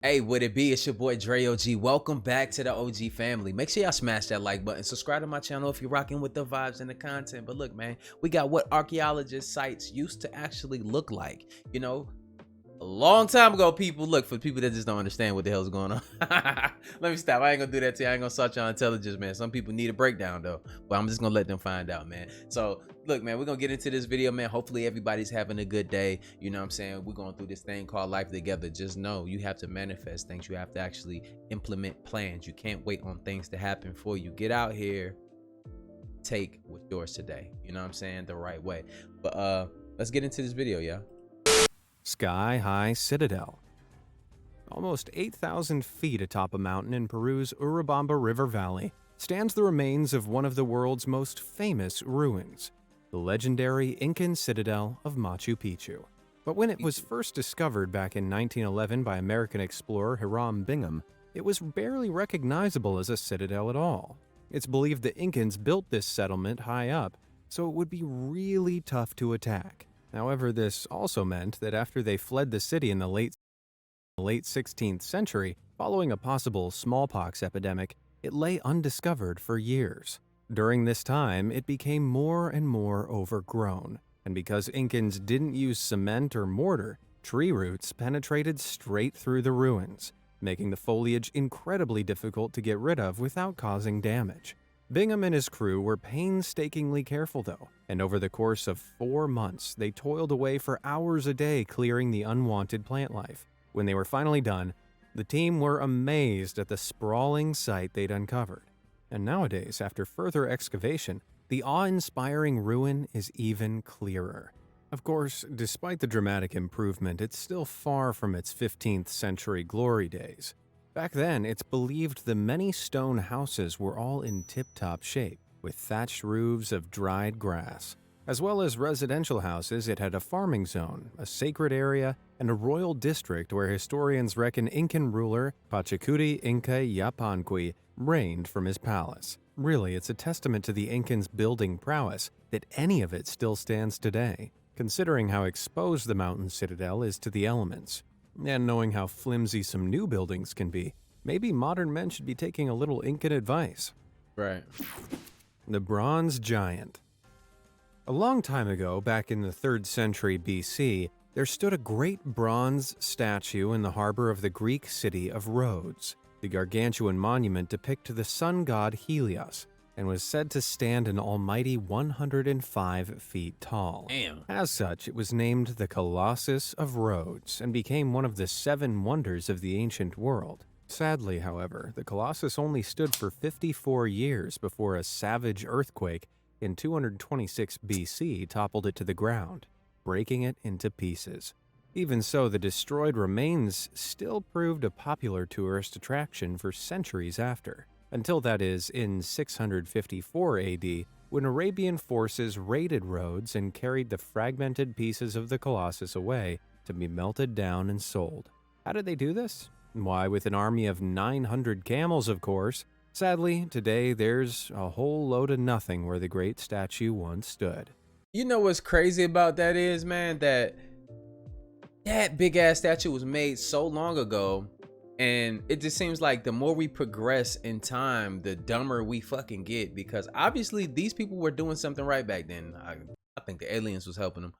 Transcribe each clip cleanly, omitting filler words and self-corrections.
Hey, would it be? It's your boy Dre OG. Welcome back to the OG family. Make sure y'all smash that like button. Subscribe to my channel if you're rocking with the vibes and the content. But look, man, we got what archaeologist sites used to actually look like. A long time ago, people. Look, for people that just don't understand what the hell's going on. Let me stop. I ain't gonna do that to you. I ain't gonna search your intelligence, man. Some people need a breakdown though, but I'm just gonna let them find out, man. So look, man, we're gonna get into this video, man. Hopefully everybody's having a good day. You know what I'm saying? We're going through this thing called life together. Just know you have to manifest things. You have to actually implement plans. You can't wait on things to happen for you. Get out here, take what's yours today. You know what I'm saying? The right way. But let's get into this video, y'all. Sky-high citadel. Almost 8,000 feet atop a mountain in Peru's Urubamba River Valley stands the remains of one of the world's most famous ruins, the legendary Incan citadel of Machu Picchu. But when it was first discovered back in 1911 by American explorer Hiram Bingham, it was barely recognizable as a citadel at all. It's believed the Incans built this settlement high up, so it would be really tough to attack. However, this also meant that after they fled the city in the late 16th century, following a possible smallpox epidemic, it lay undiscovered for years. During this time, it became more and more overgrown, and because Incans didn't use cement or mortar, tree roots penetrated straight through the ruins, making the foliage incredibly difficult to get rid of without causing damage. Bingham and his crew were painstakingly careful though, and over the course of 4 months, they toiled away for hours a day clearing the unwanted plant life. When they were finally done, the team were amazed at the sprawling site they'd uncovered. And nowadays, after further excavation, the awe-inspiring ruin is even clearer. Of course, despite the dramatic improvement, it's still far from its 15th century glory days. Back then, it's believed the many stone houses were all in tip-top shape, with thatched roofs of dried grass. As well as residential houses, it had a farming zone, a sacred area, and a royal district where historians reckon Incan ruler Pachacuti Inca Yapanqui reigned from his palace. Really, it's a testament to the Incans' building prowess that any of it still stands today, considering how exposed the mountain citadel is to the elements. And knowing how flimsy some new buildings can be, maybe modern men should be taking a little Incan advice. Right. The Bronze Giant. A long time ago, back in the 3rd century BC, there stood a great bronze statue in the harbor of the Greek city of Rhodes. The gargantuan monument depicted the sun god Helios, and was said to stand an almighty 105 feet tall. Damn. As such, it was named the Colossus of Rhodes and became one of the 7 wonders of the ancient world. Sadly, however, the Colossus only stood for 54 years before a savage earthquake in 226 BC toppled it to the ground, breaking it into pieces. Even so, the destroyed remains still proved a popular tourist attraction for centuries after. Until that is, in 654 AD, when Arabian forces raided Rhodes and carried the fragmented pieces of the Colossus away to be melted down and sold. How did they do this? Why, with an army of 900 camels, of course. Sadly, today there's a whole load of nothing where the great statue once stood. You know what's crazy about that is, man, that big ass statue was made so long ago. And it just seems like the more we progress in time, the dumber we fucking get, because obviously these people were doing something right back then. I think the aliens was helping them,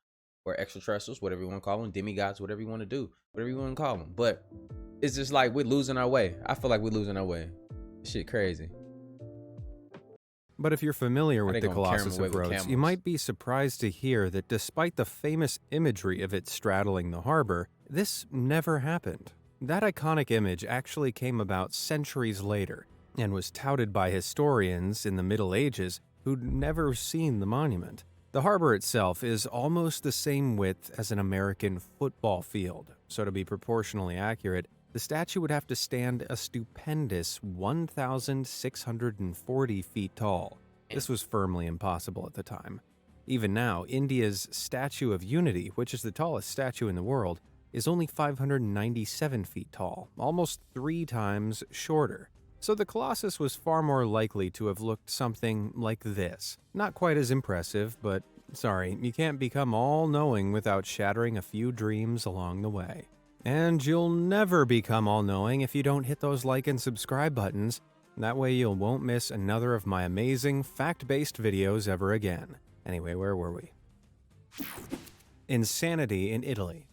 or extraterrestrials, whatever you want to call them, demigods, whatever you want to do, whatever you want to call them. But it's just like we're losing our way. I feel like we're losing our way. Shit crazy. But if you're familiar with the Colossus of Rhodes, you might be surprised to hear that despite the famous imagery of it straddling the harbor, this never happened. That iconic image actually came about centuries later and was touted by historians in the Middle Ages who'd never seen the monument. The harbor itself is almost the same width as an American football field, so to be proportionally accurate, the statue would have to stand a stupendous 1,640 feet tall. This was firmly impossible at the time. Even now, India's Statue of Unity, which is the tallest statue in the world, is only 597 feet tall, almost 3 times shorter. So the Colossus was far more likely to have looked something like this. Not quite as impressive, but sorry, you can't become all-knowing without shattering a few dreams along the way. And you'll never become all-knowing if you don't hit those like and subscribe buttons. That way you won't miss another of my amazing fact-based videos ever again. Anyway, where were we? Insanity in Italy.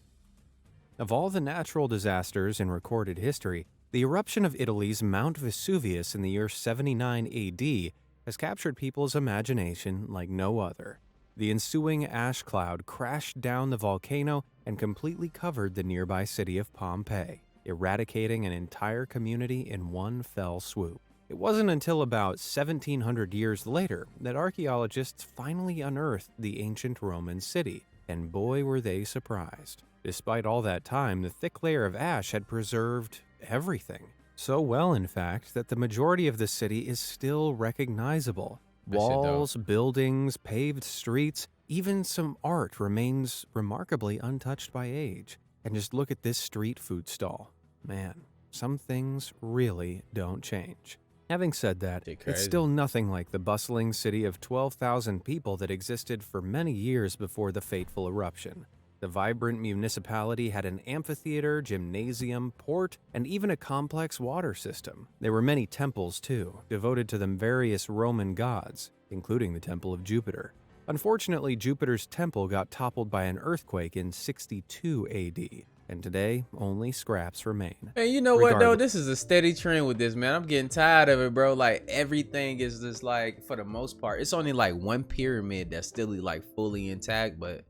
Of all the natural disasters in recorded history, the eruption of Italy's Mount Vesuvius in the year 79 AD has captured people's imagination like no other. The ensuing ash cloud crashed down the volcano and completely covered the nearby city of Pompeii, eradicating an entire community in one fell swoop. It wasn't until about 1700 years later that archaeologists finally unearthed the ancient Roman city, and boy were they surprised. Despite all that time, the thick layer of ash had preserved everything. So well, in fact, that the majority of the city is still recognizable. Walls, buildings, paved streets, even some art remains remarkably untouched by age. And just look at this street food stall. Man, some things really don't change. Having said that, it's still nothing like the bustling city of 12,000 people that existed for many years before the fateful eruption. The vibrant municipality had an amphitheater, gymnasium, port, and even a complex water system. There were many temples, too, devoted to the various Roman gods, including the Temple of Jupiter. Unfortunately, Jupiter's temple got toppled by an earthquake in 62 AD, and today only scraps remain. Hey, you know what, though? This is a steady trend with this, man. I'm getting tired of it, bro. Like, everything is just, like, for the most part, it's only, like, one pyramid that's still, like, fully intact, but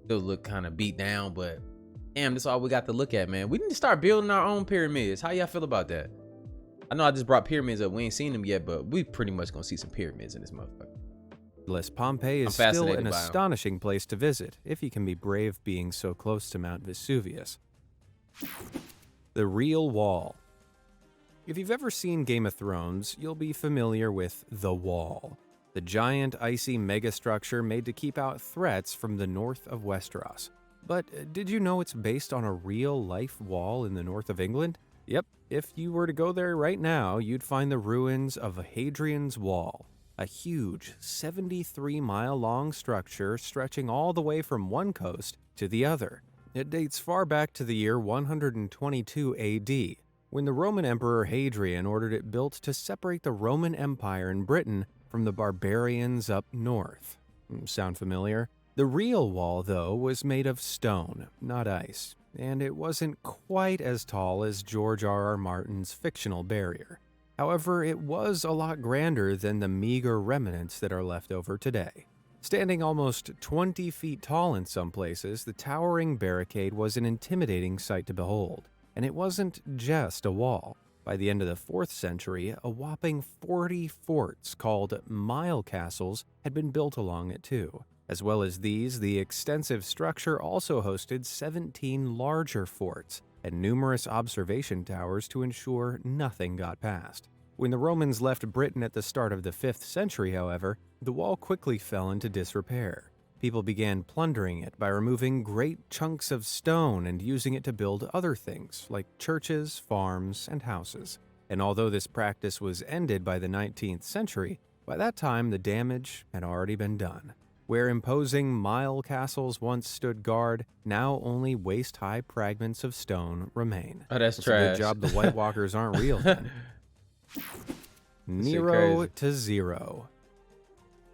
still look kind of beat down. But damn, that's all we got to look at, man. We need to start building our own pyramids. How y'all feel about that? I know I just brought pyramids up. We ain't seen them yet, but we pretty much gonna see some pyramids in this motherfucker. Pompeii is still an astonishing place to visit, if you can be brave being so close to Mount Vesuvius. The real wall. If you've ever seen Game of Thrones, you'll be familiar with the Wall, the giant icy megastructure made to keep out threats from the north of Westeros. But did you know it's based on a real-life wall in the north of England? Yep, if you were to go there right now, you'd find the ruins of HADRIAN'S wall, a huge 73-mile-long structure stretching all the way from one coast to the other. It dates far back to the year 122 AD, when the Roman Emperor Hadrian ordered it built to separate the Roman Empire in Britain from the barbarians up north. Sound familiar? The real wall, though, was made of stone, not ice, and it wasn't quite as tall as George R.R. Martin's fictional barrier. However, it was a lot grander than the meager remnants that are left over today. Standing almost 20 feet tall in some places, the towering barricade was an intimidating sight to behold. And it wasn't just a wall. By the end of the 4th century, a whopping 40 forts called mile castles had been built along it too. As well as these, the extensive structure also hosted 17 larger forts and numerous observation towers to ensure nothing got past. When the Romans left Britain at the start of the 5th century, however, the wall quickly fell into disrepair. People began plundering it by removing great chunks of stone and using it to build other things, like churches, farms, and houses. And although this practice was ended by the 19th century, by that time the damage had already been done. Where imposing mile castles once stood guard, now only waist-high fragments of stone remain. Oh, that's trash. A good job the White Walkers aren't real then. Nero to zero.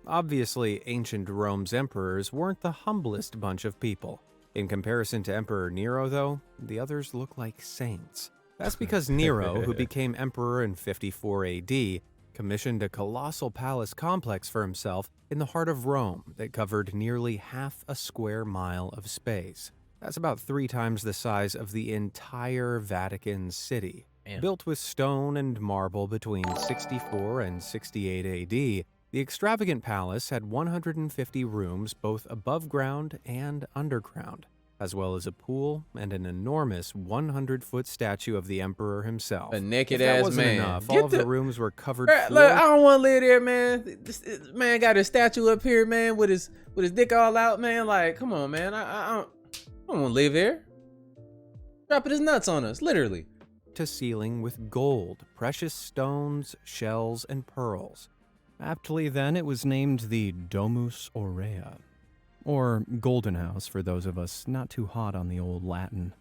Obviously, ancient Rome's emperors weren't the humblest bunch of people. In comparison to Emperor Nero, though, the others look like saints. That's because Nero, who became emperor in 54 AD, commissioned a colossal palace complex for himself in the heart of Rome that covered nearly half a square mile of space. That's about 3 times the size of the entire Vatican City. Damn. Built with stone and marble between 64 and 68 AD, the extravagant palace had 150 rooms both above ground and underground, as well as a pool and an enormous 100-foot statue of the emperor himself. A naked-ass man. Enough, all of the rooms were covered Look, I don't want to live there, man. This man got a statue up here, man, with his dick all out, man. Like, come on, man. I don't want to live there. Dropping his nuts on us, literally. To ceiling with gold, precious stones, shells, and pearls. Aptly then, it was named the Domus Aurea, or Golden House for those of us not too hot on the old Latin.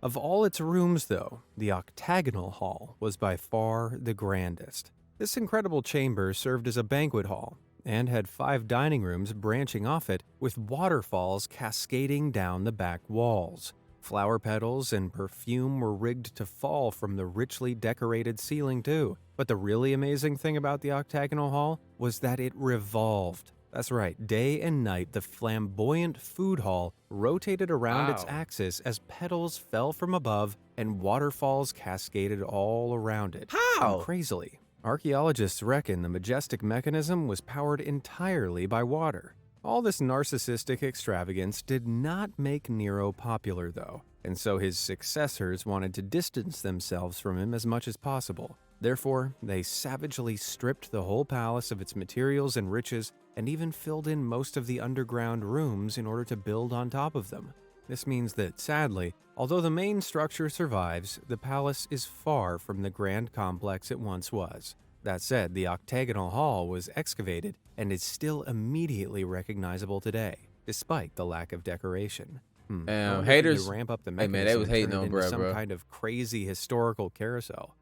Of all its rooms, though, the octagonal hall was by far the grandest. This incredible chamber served as a banquet hall and had 5 dining rooms branching off it with waterfalls cascading down the back walls. Flower petals and perfume were rigged to fall from the richly decorated ceiling too. But the really amazing thing about the octagonal hall was that it revolved. That's right, day and night the flamboyant food hall rotated around its axis as petals fell from above and waterfalls cascaded all around it. How? And crazily, archaeologists reckon the majestic mechanism was powered entirely by water. All this narcissistic extravagance did not make Nero popular, though, and so his successors wanted to distance themselves from him as much as possible. Therefore, they savagely stripped the whole palace of its materials and riches, and even filled in most of the underground rooms in order to build on top of them. This means that, sadly, although the main structure survives, the palace is far from the grand complex it once was. That said, the octagonal hall was excavated and is still immediately recognizable today, despite the lack of decoration. Haters ramp up the hey man, they mechanism was and hating turn it on into bruh, some bro. kind of crazy historical carousel.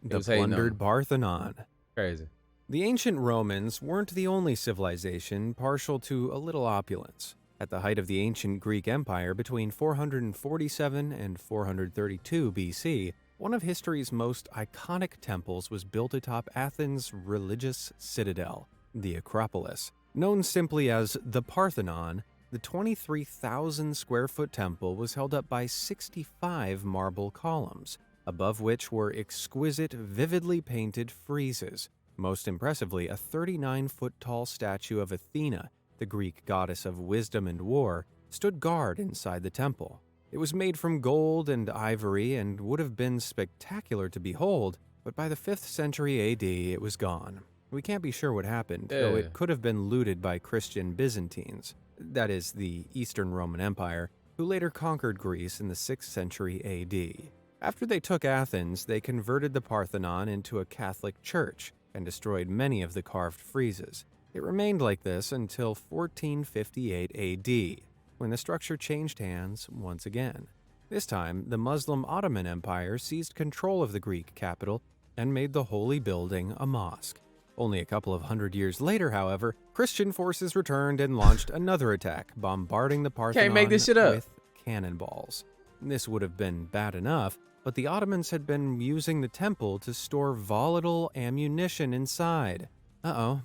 The was hating on plundered him. Parthenon. Crazy. The ancient Romans weren't the only civilization partial to a little opulence. At the height of the ancient Greek Empire between 447 and 432 BC, one of history's most iconic temples was built atop Athens' religious citadel, the Acropolis. Known simply as the Parthenon, the 23,000 square foot temple was held up by 65 marble columns, above which were exquisite, vividly painted friezes. Most impressively, a 39-foot tall statue of Athena, the Greek goddess of wisdom and war, stood guard inside the temple. It was made from gold and ivory and would have been spectacular to behold, but by the 5th century AD it was gone. We can't be sure what happened, though it could have been looted by Christian Byzantines, that is, the Eastern Roman Empire, who later conquered Greece in the 6th century AD. After they took Athens, they converted the Parthenon into a Catholic church and destroyed many of the carved friezes. It remained like this until 1458 AD, when the structure changed hands once again. This time, the Muslim Ottoman Empire seized control of the Greek capital and made the holy building a mosque. Only a couple of hundred years later, however, Christian forces returned and launched another attack, bombarding the Parthenon make this shit up. with cannonballs. This would have been bad enough, but the Ottomans had been using the temple to store volatile ammunition inside. The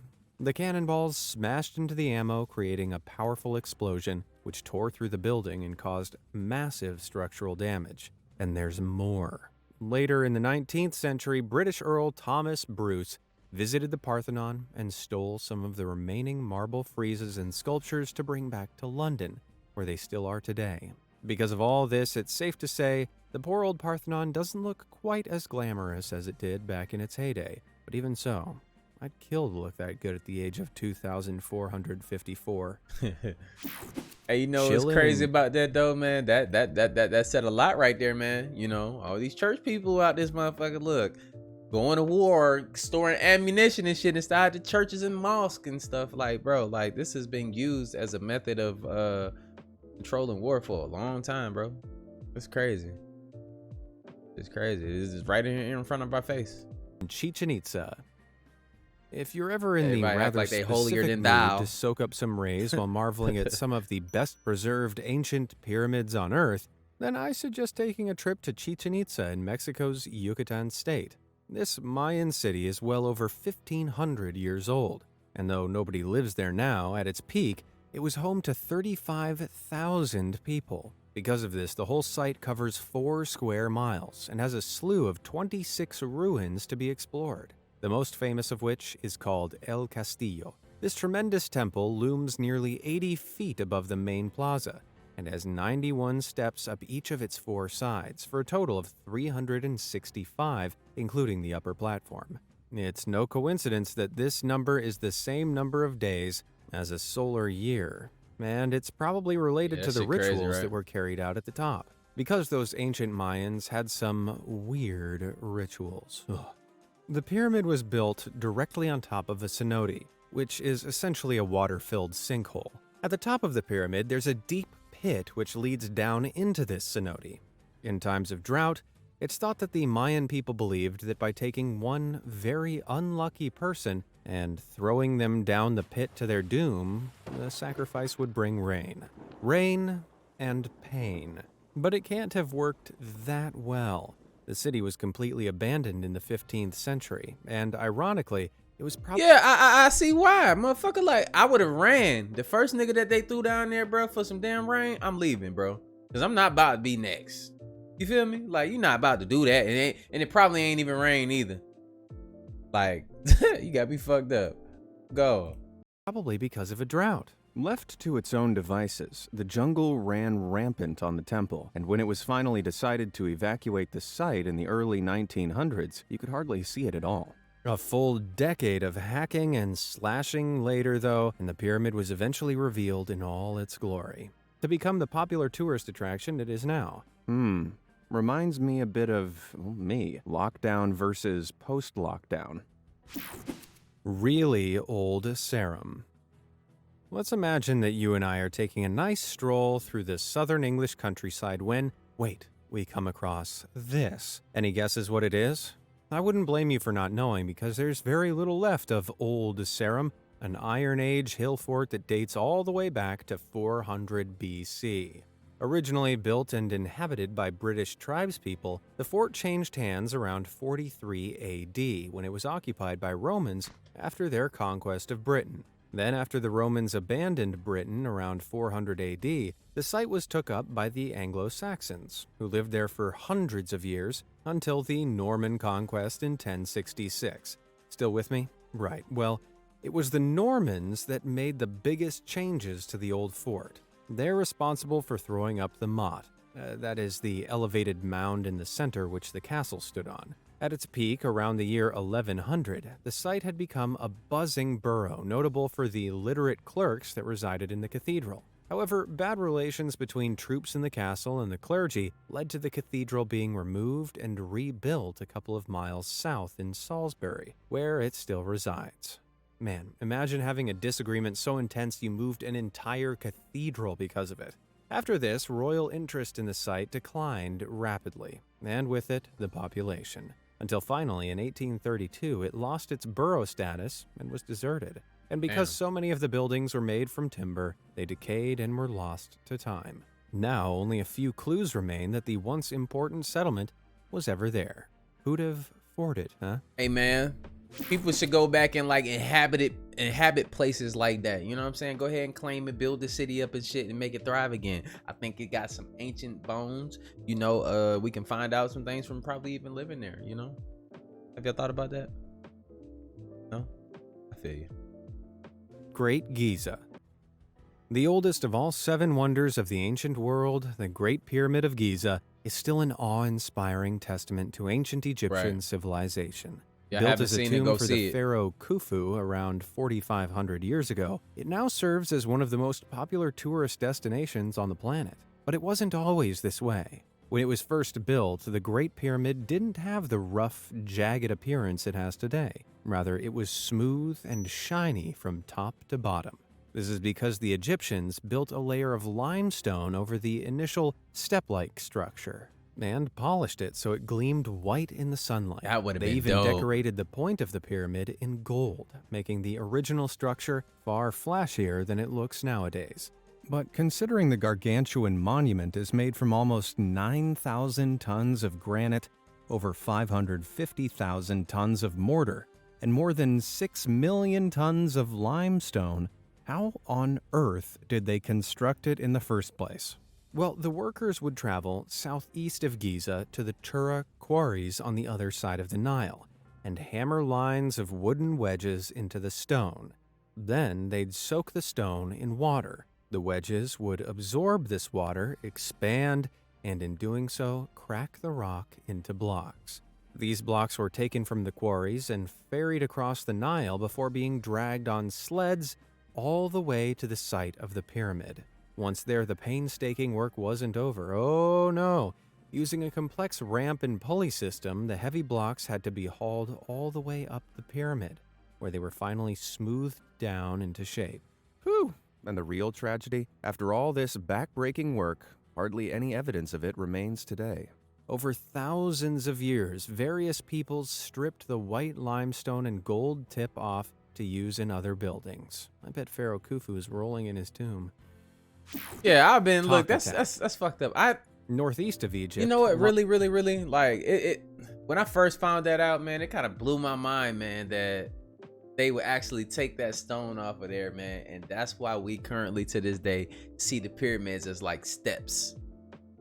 cannonballs smashed into the ammo, creating a powerful explosion, which tore through the building and caused massive structural damage. And there's more. Later in the 19th century, British Earl Thomas Bruce visited the Parthenon and stole some of the remaining marble friezes and sculptures to bring back to London, where they still are today. Because of all this, it's safe to say the poor old Parthenon doesn't look quite as glamorous as it did back in its heyday, but even so, I'd kill to look that good at the age of 2,454. Hey, you know what's crazy about that though, man? That said a lot right there, man. You know, all these church people out this motherfucker, look, going to war, storing ammunition and shit inside the churches and mosques and stuff. Like, bro, like this has been used as a method of controlling war for a long time, bro. It's crazy. It's crazy. This is right in front of our face. Chichen Itza. If you're ever in the Everybody act rather like they specific holier than mood thou. to soak up some rays while marveling at some of the best-preserved ancient pyramids on Earth, then I suggest taking a trip to Chichen Itza in Mexico's Yucatan state. This Mayan city is well over 1,500 years old, and though nobody lives there now, at its peak, it was home to 35,000 people. Because of this, the whole site covers 4 square miles and has a slew of 26 ruins to be explored, the most famous of which is called El Castillo. This tremendous temple looms nearly 80 feet above the main plaza and has 91 steps up each of its 4 sides, for a total of 365, including the upper platform. It's no coincidence that this number is the same number of days as a solar year, and it's probably related to the rituals that were carried out at the top, because those ancient Mayans had some weird rituals. The pyramid was built directly on top of a cenote, which is essentially a water-filled sinkhole. At the top of the pyramid, there's a deep pit which leads down into this cenote. In times of drought, it's thought that the Mayan people believed that by taking one very unlucky person and throwing them down the pit to their doom, the sacrifice would bring rain. Rain and pain. But it can't have worked that well. The city was completely abandoned in the 15th century, and ironically, it was probably— Yeah, I see why, motherfucker. Like, I would have ran. The first nigga that they threw down there, bro, for some damn rain, I'm leaving, bro. Because I'm not about to be next. You feel me? Like, you're not about to do that. And it probably ain't even rain either. Like, you got me fucked up. Go. Probably because of a drought. Left to its own devices, the jungle ran rampant on the temple, and when it was finally decided to evacuate the site in the early 1900s, you could hardly see it at all. A full decade of hacking and slashing later, though, and the pyramid was eventually revealed in all its glory, to become the popular tourist attraction it is now. Reminds me a bit of, me, lockdown versus post-lockdown. Really old SARUM. Let's imagine that you and I are taking a nice stroll through the southern English countryside when, wait, we come across this. Any guesses what it is? I wouldn't blame you for not knowing because there's very little left of old SARUM, an Iron Age hill fort that dates all the way back to 400 BC. Originally built and inhabited by British tribespeople, the fort changed hands around 43 AD when it was occupied by Romans after their conquest of Britain. Then, after the Romans abandoned Britain around 400 AD, the site was took up by the Anglo-Saxons, who lived there for hundreds of years until the Norman conquest in 1066. Still with me? Right. Well, it was the Normans that made the biggest changes to the old fort. They're responsible for throwing up the motte, that is, the elevated mound in the center which the castle stood on. At its peak, around the year 1100, the site had become a buzzing borough, notable for the literate clerks that resided in the cathedral. However, bad relations between troops in the castle and the clergy led to the cathedral being removed and rebuilt a couple of miles south in Salisbury, where it still resides. Man, imagine having a disagreement so intense you moved an entire cathedral because of it. After this, royal interest in the site declined rapidly, and with it, the population. Until finally, in 1832, it lost its borough status and was deserted. And because so many of the buildings were made from timber, they decayed and were lost to time. Now, only a few clues remain that the once important settlement was ever there. Who'd have thought it, huh? Hey, man. People should go back and like inhabit places like that. You know what I'm saying? Go ahead and claim it, build the city up and shit and make it thrive again. I think it got some ancient bones. You know, we can find out some things from probably even living there, you know? Have y'all thought about that? No? I feel you. Great Giza. The oldest of all 7 wonders of the ancient world, the Great Pyramid of Giza, is still an awe-inspiring testament to ancient Egyptian civilization. Built as a tomb for the pharaoh Khufu around 4,500 years ago, it now serves as one of the most popular tourist destinations on the planet. But it wasn't always this way. When it was first built, the Great Pyramid didn't have the rough, jagged appearance it has today. Rather, it was smooth and shiny from top to bottom. This is because the Egyptians built a layer of limestone over the initial step-like structure and polished it so it gleamed white in the sunlight. That would have been dope. They even decorated the point of the pyramid in gold, making the original structure far flashier than it looks nowadays. But considering the gargantuan monument is made from almost 9,000 tons of granite, over 550,000 tons of mortar, and more than 6 million tons of limestone, how on earth did they construct it in the first place? Well, the workers would travel southeast of Giza to the Tura quarries on the other side of the Nile and hammer lines of wooden wedges into the stone. Then they'd soak the stone in water. The wedges would absorb this water, expand, and in doing so, crack the rock into blocks. These blocks were taken from the quarries and ferried across the Nile before being dragged on sleds all the way to the site of the pyramid. Once there, the painstaking work wasn't over. Oh no! Using a complex ramp and pulley system, the heavy blocks had to be hauled all the way up the pyramid, where they were finally smoothed down into shape. Whew! And the real tragedy? After all this backbreaking work, hardly any evidence of it remains today. Over thousands of years, various peoples stripped the white limestone and gold tip off to use in other buildings. I bet Pharaoh Khufu is rolling in his tomb. Yeah, I've been look. Talk That's fucked up. Northeast of Egypt. You know what? Really, like it. When I first found that out, man, it kind of blew my mind, man, that they would actually take that stone off of there, man, and that's why we currently to this day see the pyramids as like steps.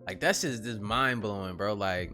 Like that's just mind blowing, bro. Like,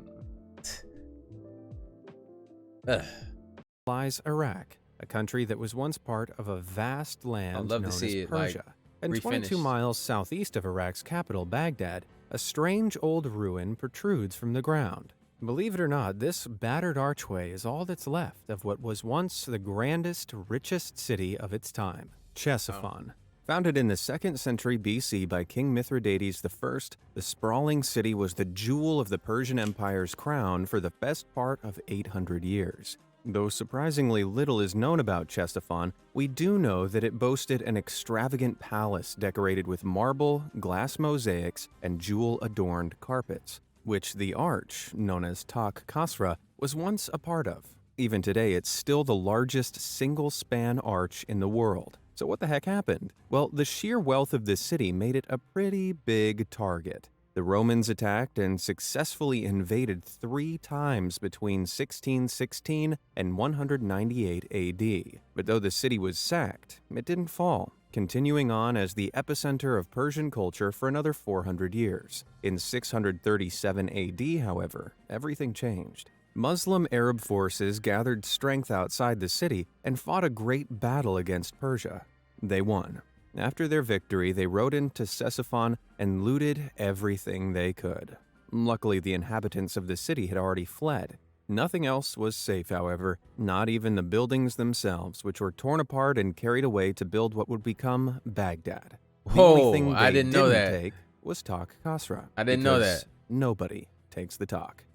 lies Iraq, a country that was once part of a vast land known as Persia. And 22 miles southeast of Iraq's capital, Baghdad, a strange old ruin protrudes from the ground. Believe it or not, this battered archway is all that's left of what was once the grandest, richest city of its time, Ctesiphon. Founded in the 2nd century BC by King Mithridates I, the sprawling city was the jewel of the Persian Empire's crown for the best part of 800 years. Though surprisingly little is known about Ctesiphon, we do know that it boasted an extravagant palace decorated with marble, glass mosaics, and jewel-adorned carpets, which the arch, known as Tak Kasra, was once a part of. Even today, it's still the largest single-span arch in the world. So what the heck happened? Well, the sheer wealth of this city made it a pretty big target. The Romans attacked and successfully invaded 3 times between 1616 and 198 AD. But though the city was sacked, it didn't fall, continuing on as the epicenter of Persian culture for another 400 years. In 637 AD, however, everything changed. Muslim Arab forces gathered strength outside the city and fought a great battle against Persia. They won. After their victory, they rode into Ctesiphon and looted everything they could. Luckily, the inhabitants of the city had already fled. Nothing else was safe, however, not even the buildings themselves, which were torn apart and carried away to build what would become Baghdad. The only thing they didn't take was Tak Kasra. I didn't know that. Nobody takes the talk.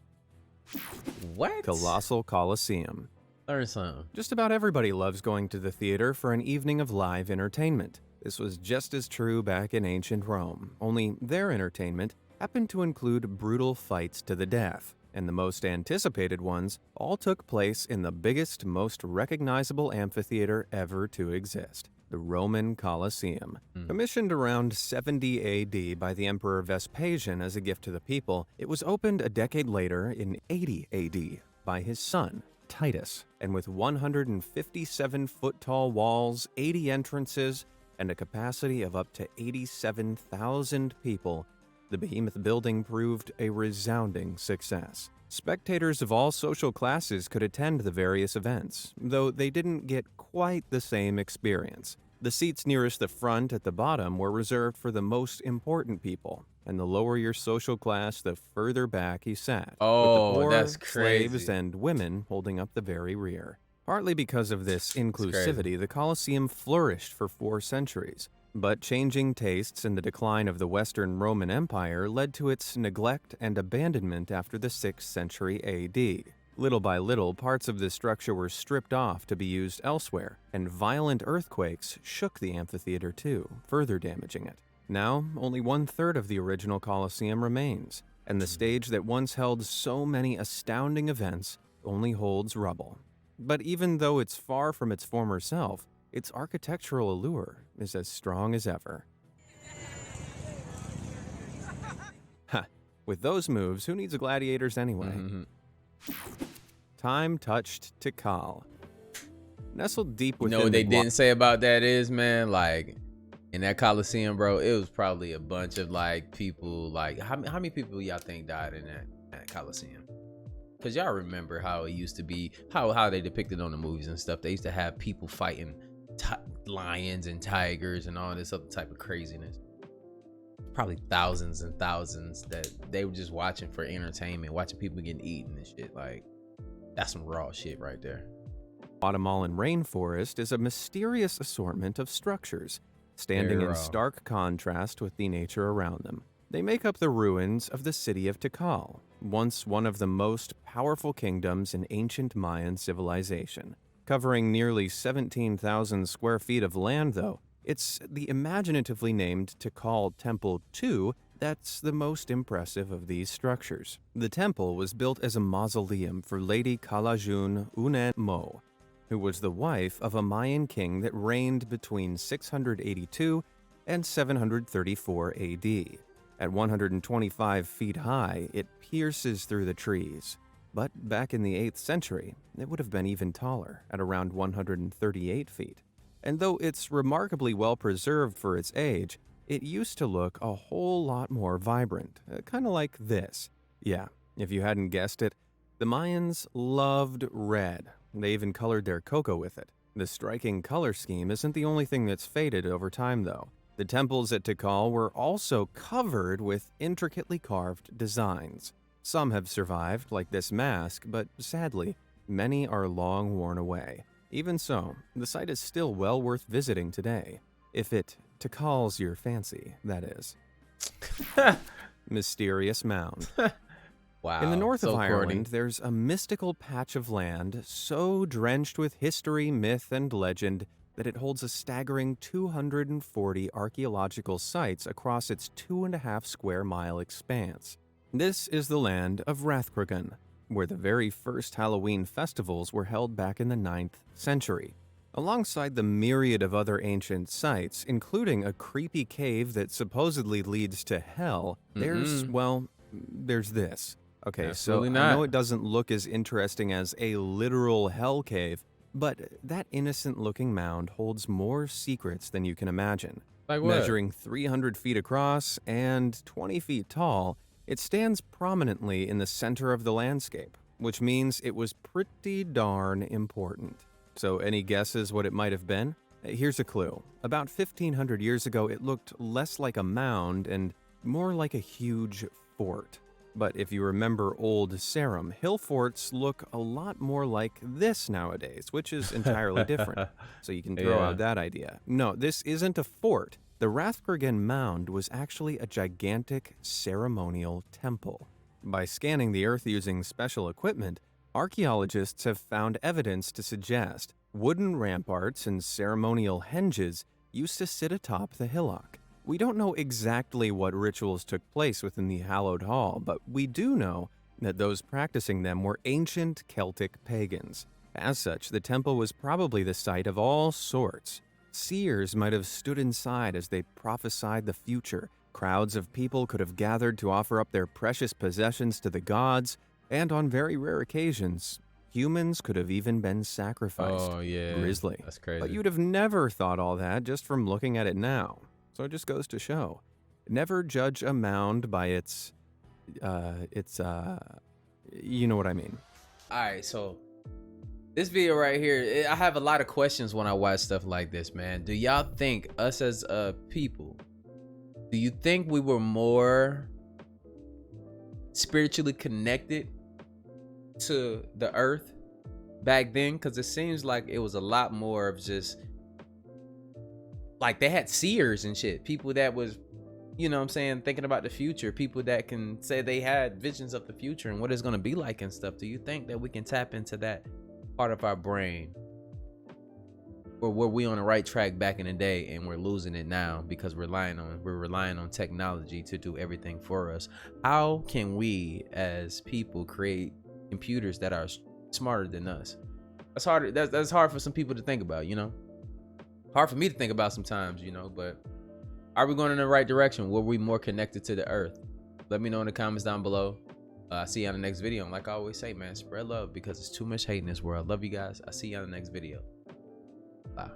What? Colossal Colosseum. Learn something. Just about everybody loves going to the theater for an evening of live entertainment. This was just as true back in ancient Rome, only their entertainment happened to include brutal fights to the death, and the most anticipated ones all took place in the biggest, most recognizable amphitheater ever to exist, the Roman Colosseum. Commissioned around 70 AD by the Emperor Vespasian as a gift to the people, it was opened a decade later in 80 AD by his son, Titus, and with 157-foot-tall walls, 80 entrances, and a capacity of up to 87,000 people, the behemoth building proved a resounding success. Spectators of all social classes could attend the various events, though they didn't get quite the same experience. The seats nearest the front at the bottom were reserved for the most important people, and the lower your social class, the further back you sat. Oh, with the poor, that's crazy. slaves, and women holding up the very rear. Partly because of this inclusivity, the Colosseum flourished for 4 centuries. But changing tastes and the decline of the Western Roman Empire led to its neglect and abandonment after the 6th century AD. Little by little, parts of the structure were stripped off to be used elsewhere, and violent earthquakes shook the amphitheater too, further damaging it. Now, only 1/3 of the original Colosseum remains, and the stage that once held so many astounding events only holds rubble. But even though it's far from its former self, its architectural allure is as strong as ever. Ha! With those moves, who needs gladiators anyway? Time-touched TIKAL. Nestled deep within You know what they didn't say about that is, man, like, in that Coliseum, bro, it was probably a bunch of, like, people, like, how many people y'all think died in that Coliseum? Because y'all remember how it used to be, how they depicted on the movies and stuff. They used to have people fighting lions and tigers and all this other type of craziness. Probably thousands and thousands that they were just watching for entertainment, watching people getting eaten and shit. Like, that's some raw shit right there. Guatemalan rainforest is a mysterious assortment of structures, standing in stark contrast with the nature around them. They make up the ruins of the city of Tikal, once one of the most powerful kingdoms in ancient Mayan civilization. Covering nearly 17,000 square feet of land, though, It's the imaginatively named TIKAL Temple II that's the most impressive of these structures. The temple was built as a mausoleum for Lady Kalajun Unen Mo, who was the wife of a Mayan king that reigned between 682 and 734 AD. At 125 feet high, it pierces through the trees. But back in the 8th century, it would have been even taller, at around 138 feet. And though it's remarkably well preserved for its age, it used to look a whole lot more vibrant, kind of like this. Yeah, if you hadn't guessed it, the Mayans loved red. They even colored their cocoa with it. The striking color scheme isn't the only thing that's faded over time, though. The temples at Tikal were also covered with intricately carved designs. Some have survived, like this mask, but sadly, many are long worn away. Even so, the site is still well worth visiting today, if it tickles your fancy, that is. Mysterious Mound. Wow. In the north of corny. Ireland, there's a mystical patch of land so drenched with history, myth, and legend that it holds a staggering 240 archaeological sites across its 2.5 square mile expanse. This is the land of Rathcrogan, where the very first Halloween festivals were held back in the 9th century. Alongside the myriad of other ancient sites, including a creepy cave that supposedly leads to hell, there's this. Okay, Absolutely so not. I know it doesn't look as interesting as a literal hell cave, but that innocent-looking mound holds more secrets than you can imagine. Like what? Measuring 300 feet across and 20 feet tall, it stands prominently in the center of the landscape, which means it was pretty darn important. So any guesses what it might have been? Here's a clue. About 1,500 years ago, it looked less like a mound and more like a huge fort. But if you remember old SARUM, hill forts look a lot more like this nowadays, which is entirely different. So you can throw out that idea. No, this isn't a fort. The Rathcrogan Mound was actually a gigantic ceremonial temple. By scanning the earth using special equipment, archaeologists have found evidence to suggest wooden ramparts and ceremonial henges used to sit atop the hillock. We don't know exactly what rituals took place within the hallowed hall, but we do know that those practicing them were ancient Celtic pagans. As such, the temple was probably the site of all sorts. Seers might have stood inside as they prophesied the future. Crowds of people could have gathered to offer up their precious possessions to the gods, and on very rare occasions, humans could have even been sacrificed. Oh, yeah. Grisly. That's crazy. But you'd have never thought all that just from looking at it now. So it just goes to show. Never judge a mound by its you know what I mean. All right, so this video right here, I have a lot of questions when I watch stuff like this, man. Do y'all think us as a people, do you think we were more spiritually connected to the earth back then? Because it seems like it was a lot more of just like they had seers and shit, people that was, you know what I'm saying, thinking about the future, people that can say they had visions of the future and what it's going to be like and stuff. Do you think that we can tap into that part of our brain, or were we on the right track back in the day and we're losing it now because we're relying on technology to do everything for us? How can we as people create computers that are smarter than us? That's hard. That's hard for some people to think about, you know. Hard for me to think about sometimes, you know, but are we going in the right direction? Were we more connected to the earth? Let me know in the comments down below. I'll see you on the next video. And like I always say, man, spread love because there's too much hate in this world. Love you guys. I'll see you on the next video. Bye.